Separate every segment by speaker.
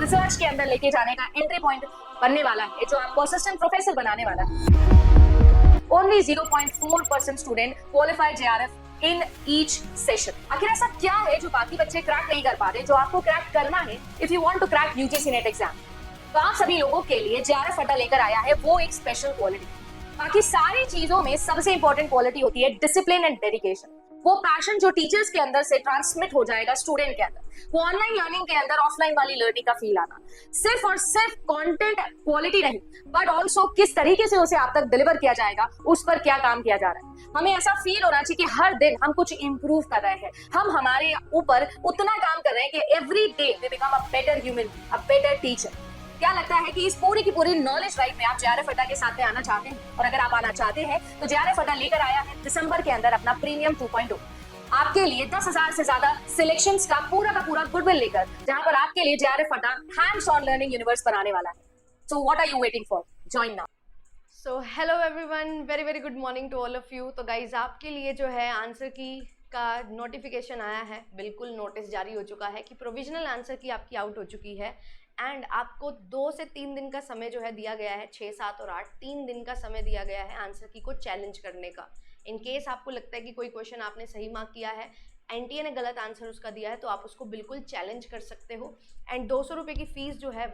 Speaker 1: Research के अंदर लेके जाने का एंट्री पॉइंट बनने वाला है, जो आपको असिस्टेंट प्रोफेसर बनाने वाला है। Only 0.4% student qualify JRF in each session. आखिर ऐसा क्या है जो बाकी बच्चे क्रैक नहीं कर पा रहे, जो आपको क्रैक करना है if you want to crack UGC NET exam? तो आप सभी लोगों के लिए जेआरएफ अड्डा लेकर आया है वो एक स्पेशल क्वालिटी। बाकी सारी चीजों में सबसे इंपॉर्टेंट क्वालिटी होती है डिसिप्लिन एंड डेडिकेशन। वो पैशन जो टीचर्स के अंदर से ट्रांसमिट हो जाएगा स्टूडेंट के अंदर, वो ऑनलाइन लर्निंग के अंदर ऑफलाइन वाली लर्निंग का फील आना। सिर्फ और सिर्फ कंटेंट क्वालिटी नहीं, बट ऑल्सो किस तरीके से उसे आप तक डिलीवर किया जाएगा, उस पर क्या काम किया जा रहा है। हमें ऐसा फील होना चाहिए कि हर दिन हम कुछ इंप्रूव कर रहे हैं, हम हमारे ऊपर उतना काम कर रहे हैं कि every day we become a better human, a better teacher. क्या लगता है कि इस पूरी की पूरी नॉलेज राइड में आप जेआरएफ अड्डा के साथ में आना चाहते हैं? और अगर आप आना चाहते हैं तो जेआरएफ अड्डा लेकर आया है दिसंबर के अंदर अपना प्रीमियम 2.0 आपके लिए 10,000 से ज्यादा सिलेक्शंस का पूरा गुडविल लेकर, जहां पर आपके लिए जेआरएफ अड्डा हैंड्स ऑन लर्निंग यूनिवर्स बनाने वाला है। So what are you waiting for? Join now.
Speaker 2: So hello everyone, very very good morning to all of you. तो गाइज आपके लिए जो है आंसर की का नोटिफिकेशन आया है, बिल्कुल नोटिस जारी हो चुका है कि प्रोविजनल आंसर की आपकी आउट हो चुकी है। एंड आपको 2 से 3 दिन का समय जो है दिया गया है, 6, 7 और 8, 3 दिन का समय दिया गया है आंसर की को चैलेंज करने का। इन केस आपको लगता है कि कोई क्वेश्चन आपने सही मार्क किया है, एनटीए ने गलत आंसर उसका दिया है, तो आप उसको बिल्कुल चैलेंज कर सकते हो। एंड 200 रुपये की फीस जो है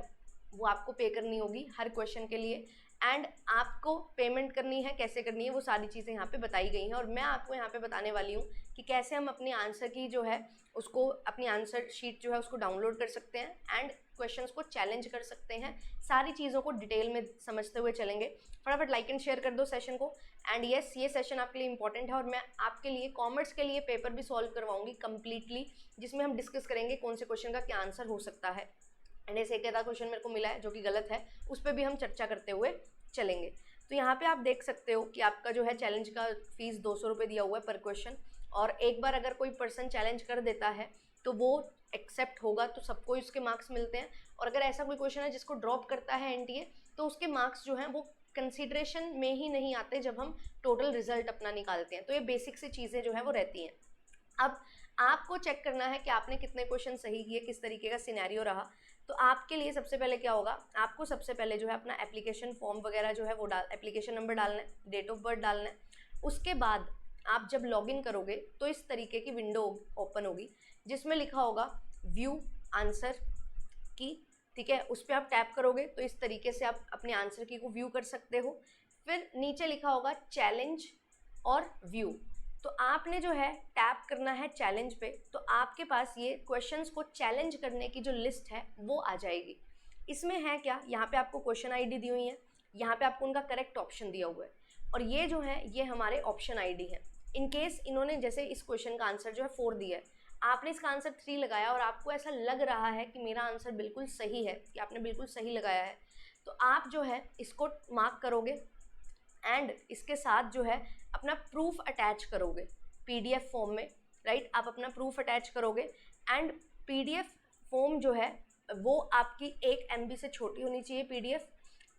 Speaker 2: वो आपको पे करनी होगी हर क्वेश्चन के लिए। एंड आपको पेमेंट करनी है, कैसे करनी है वो सारी चीज़ें यहाँ पे बताई गई हैं। और मैं आपको यहाँ पे बताने वाली हूँ कि कैसे हम अपने आंसर की जो है उसको, अपनी आंसर शीट जो है उसको डाउनलोड कर सकते हैं एंड क्वेश्चंस को चैलेंज कर सकते हैं। सारी चीज़ों को डिटेल में समझते हुए चलेंगे। फटाफट लाइक एंड शेयर कर दो सेशन को। एंड यस, ये सेशन आपके लिए इंपॉर्टेंट है और मैं आपके लिए कॉमर्स के लिए पेपर भी सॉल्व करवाऊंगी कम्प्लीटली, जिसमें हम डिस्कस करेंगे कौन से क्वेश्चन का क्या आंसर हो सकता है। एंड ऐसे एक क्वेश्चन मेरे को मिला है जो कि गलत है, उस पर भी हम चर्चा करते हुए चलेंगे। तो यहाँ पे आप देख सकते हो कि आपका जो है चैलेंज का फीस 200 रुपये दिया हुआ है पर क्वेश्चन। और एक बार अगर कोई पर्सन चैलेंज कर देता है तो वो एक्सेप्ट होगा, तो सबको इसके मार्क्स मिलते हैं। और अगर ऐसा कोई क्वेश्चन है जिसको ड्रॉप करता है एनटीए, तो उसके मार्क्स जो हैं वो कंसीडरेशन में ही नहीं आते जब हम टोटल रिजल्ट अपना निकालते हैं। तो ये बेसिक सी चीज़ें जो है वो रहती हैं। अब आपको चेक करना है कि आपने कितने क्वेश्चन सही किए, किस तरीके का सिनेरियो रहा। तो आपके लिए सबसे पहले क्या होगा, आपको सबसे पहले जो है अपना एप्लीकेशन फॉर्म वगैरह जो है वो एप्लीकेशन नंबर डालना है, डेट ऑफ बर्थ डालना है। उसके बाद आप जब लॉगिन करोगे तो इस तरीके की विंडो ओपन होगी जिसमें लिखा होगा व्यू आंसर की, ठीक है। उस पर आप टैप करोगे तो इस तरीके से आप अपने आंसर की को व्यू कर सकते हो। फिर नीचे लिखा होगा चैलेंज और व्यू, तो आपने जो है टैप करना है चैलेंज पे, तो आपके पास ये क्वेश्चंस को चैलेंज करने की जो लिस्ट है वो आ जाएगी। इसमें है क्या, यहाँ पे आपको क्वेश्चन आईडी दी हुई है, यहाँ पे आपको उनका करेक्ट ऑप्शन दिया हुआ है, और ये जो है ये हमारे ऑप्शन आईडी है। इन केस इन्होंने जैसे इस क्वेश्चन का आंसर जो है 4 दिया है, आपने इसका आंसर 3 लगाया और आपको ऐसा लग रहा है कि मेरा आंसर बिल्कुल सही है, कि आपने बिल्कुल सही लगाया है, तो आप जो है इसको मार्क करोगे एंड इसके साथ जो है अपना प्रूफ अटैच करोगे पीडीएफ फॉर्म में, राइट। आप अपना प्रूफ अटैच करोगे एंड पीडीएफ फॉर्म जो है वो आपकी 1 MB से छोटी होनी चाहिए पीडीएफ।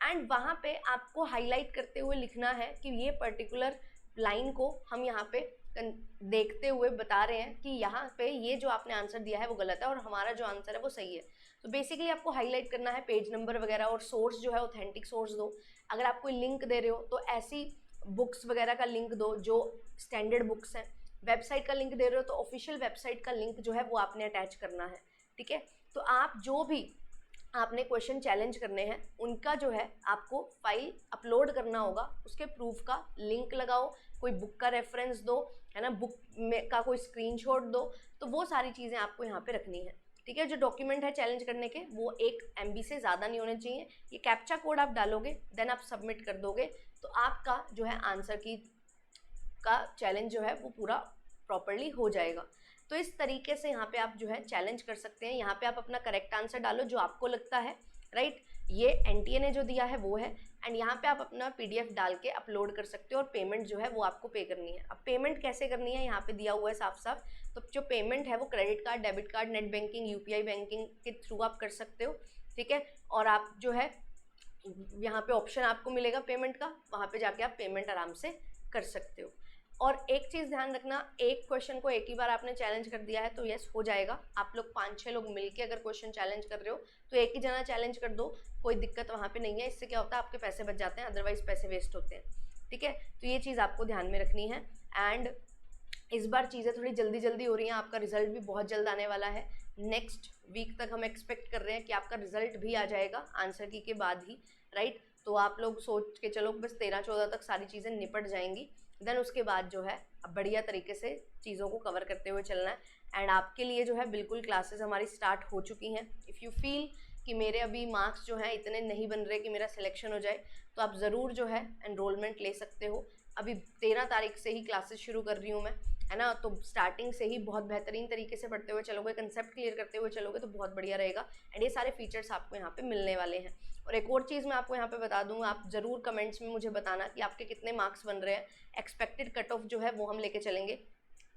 Speaker 2: एंड वहाँ पे आपको हाईलाइट करते हुए लिखना है कि ये पर्टिकुलर लाइन को हम यहाँ पे देखते हुए बता रहे हैं कि यहाँ पे ये जो आपने आंसर दिया है वो गलत है और हमारा जो आंसर है वो सही है। तो बेसिकली आपको हाईलाइट करना है पेज नंबर वगैरह, और सोर्स जो है ऑथेंटिक सोर्स दो। अगर आप कोई लिंक दे रहे हो तो ऐसी बुक्स वगैरह का लिंक दो जो स्टैंडर्ड बुक्स हैं। वेबसाइट का लिंक दे रहे हो तो ऑफिशियल वेबसाइट का लिंक जो है वो आपने अटैच करना है, ठीक है। तो आप जो भी आपने क्वेश्चन चैलेंज करने हैं उनका जो है आपको फाइल अपलोड करना होगा, उसके प्रूफ का लिंक लगाओ, कोई बुक का रेफरेंस दो, है ना, बुक में का कोई स्क्रीनशॉट दो। तो वो सारी चीज़ें आपको यहाँ पे रखनी है, ठीक है। जो डॉक्यूमेंट है चैलेंज करने के वो 1 MB से ज़्यादा नहीं होने चाहिए। ये कैप्चा कोड आप डालोगे, देन आप सबमिट कर दोगे, तो आपका जो है आंसर की का चैलेंज जो है वो पूरा प्रॉपरली हो जाएगा। तो इस तरीके से यहाँ पे आप जो है चैलेंज कर सकते हैं। यहाँ पे आप अपना करेक्ट आंसर डालो जो आपको लगता है, राइट। ये एनटीए ने जो दिया है वो है। एंड यहाँ पे आप अपना पीडीएफ डाल के अपलोड कर सकते हो और पेमेंट जो है वो आपको पे करनी है। अब पेमेंट कैसे करनी है यहाँ पे दिया हुआ है साफ साफ। तो जो पेमेंट है वो credit card, debit card, net banking, UPI banking के थ्रू आप कर सकते हो, ठीक है। और आप जो है यहाँ पे ऑप्शन आपको मिलेगा पेमेंट का, वहाँ पे जाके आप पेमेंट आराम से कर सकते हो। और एक चीज़ ध्यान रखना, एक क्वेश्चन को एक ही बार आपने चैलेंज कर दिया है तो यस हो जाएगा। आप लोग 5-6 लोग मिलके अगर क्वेश्चन चैलेंज कर रहे हो तो एक ही जना चैलेंज कर दो, कोई दिक्कत वहाँ पे नहीं है। इससे क्या होता है, आपके पैसे बच जाते हैं, अदरवाइज पैसे वेस्ट होते हैं। ठीक है, तो ये चीज़ आपको ध्यान में रखनी है। एंड इस बार चीज़ें थोड़ी जल्दी जल्दी हो रही हैं, आपका रिजल्ट भी बहुत जल्द आने वाला है। नेक्स्ट वीक तक हम एक्सपेक्ट कर रहे हैं कि आपका रिजल्ट भी आ जाएगा आंसर की के बाद ही, राइट। तो आप लोग सोच के चलो बस 13-14 तक सारी चीज़ें निपट जाएंगी। देन उसके बाद जो है अब बढ़िया तरीके से चीज़ों को कवर करते हुए चलना है। एंड आपके लिए जो है बिल्कुल क्लासेस हमारी स्टार्ट हो चुकी हैं। इफ़ यू फील कि मेरे अभी मार्क्स जो हैं इतने नहीं बन रहे कि मेरा सिलेक्शन हो जाए, तो आप ज़रूर जो है एनरोलमेंट ले सकते हो। अभी 13 तारीख से ही क्लासेस शुरू कर रही हूँ मैं, है ना। तो स्टार्टिंग से ही बहुत बेहतरीन तरीके से पढ़ते हुए चलोगे, कंसेप्ट क्लियर करते हुए चलोगे तो बहुत बढ़िया रहेगा। एंड ये सारे फीचर्स आपको यहाँ पे मिलने वाले हैं। और एक और चीज़ मैं आपको यहाँ पे बता दूँ, आप ज़रूर कमेंट्स में मुझे बताना कि आपके कितने मार्क्स बन रहे हैं। एक्सपेक्टेड कट ऑफ जो है वो हम लेके चलेंगे।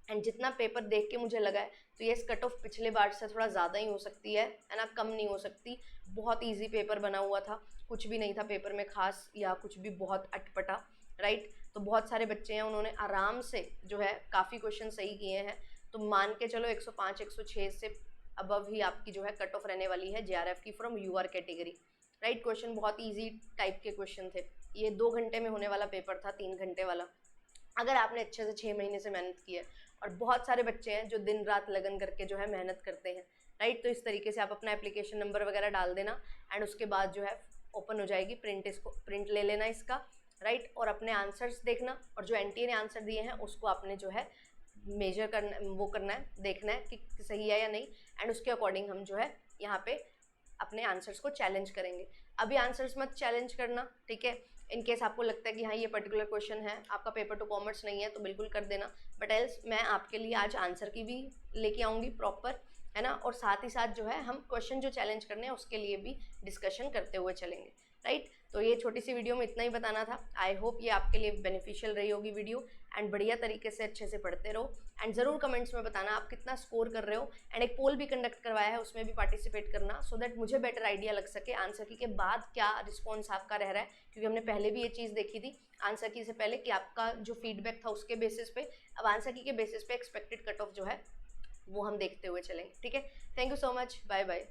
Speaker 2: एंड जितना पेपर देख के मुझे लगा है तो ये कट ऑफ पिछले बार से थोड़ा ज़्यादा ही हो सकती है ना, कम नहीं हो सकती। बहुत ईजी पेपर बना हुआ था, कुछ भी नहीं था पेपर में खास या कुछ भी बहुत अटपटा, राइट। तो बहुत सारे बच्चे हैं, उन्होंने आराम से जो है काफ़ी क्वेश्चन सही किए हैं। तो मान के चलो 105-106 से अबव ही आपकी जो है कट ऑफ रहने वाली है JRF की from UR category, right. Question बहुत ईजी टाइप के क्वेश्चन थे। ये 2 घंटे में होने वाला पेपर था, 3 घंटे वाला, अगर आपने अच्छे से 6 महीने से मेहनत की है। और बहुत सारे बच्चे हैं जो दिन रात लगन करके जो है मेहनत करते हैं, राइट। तो इस तरीके से आप अपना एप्लीकेशन नंबर वगैरह डाल देना एंड उसके बाद जो है ओपन हो जाएगी प्रिंट, इसको प्रिंट ले लेना इसका, राइट। और अपने आंसर्स देखना, और जो NTA ने आंसर दिए हैं उसको आपने जो है मेजर करना, वो करना है, देखना है कि सही है या नहीं। एंड उसके अकॉर्डिंग हम जो है यहाँ पे अपने आंसर्स को चैलेंज करेंगे। अभी आंसर्स मत चैलेंज करना, ठीक है। इन केस आपको लगता है कि हाँ ये पर्टिकुलर क्वेश्चन है, आपका पेपर टू कॉमर्स नहीं है, तो बिल्कुल कर देना। बट एल्स मैं आपके लिए आज आंसर की भी लेके आऊँगी प्रॉपर, है ना। और साथ ही साथ जो है हम क्वेश्चन जो चैलेंज करने हैं उसके लिए भी डिस्कशन करते हुए चलेंगे, राइट। तो ये छोटी सी वीडियो में इतना ही बताना था। आई होप ये आपके लिए बेनिफिशियल रही होगी वीडियो। एंड बढ़िया तरीके से अच्छे से पढ़ते रहो। एंड ज़रूर कमेंट्स में बताना आप कितना स्कोर कर रहे हो। एंड एक पोल भी कंडक्ट करवाया है, उसमें भी पार्टिसिपेट करना, सो दैट मुझे बेटर आइडिया लग सके आंसर की के बाद क्या रिस्पॉन्स आपका रह रहा है। क्योंकि हमने पहले भी ये चीज़ देखी थी आंसर की से पहले कि आपका जो फीडबैक था उसके बेसिस पे, अब आंसर की के बेसिस पे एक्सपेक्टेड कट ऑफ जो है वो हम देखते हुए चलेंगे, ठीक है। Thank you so much, bye bye.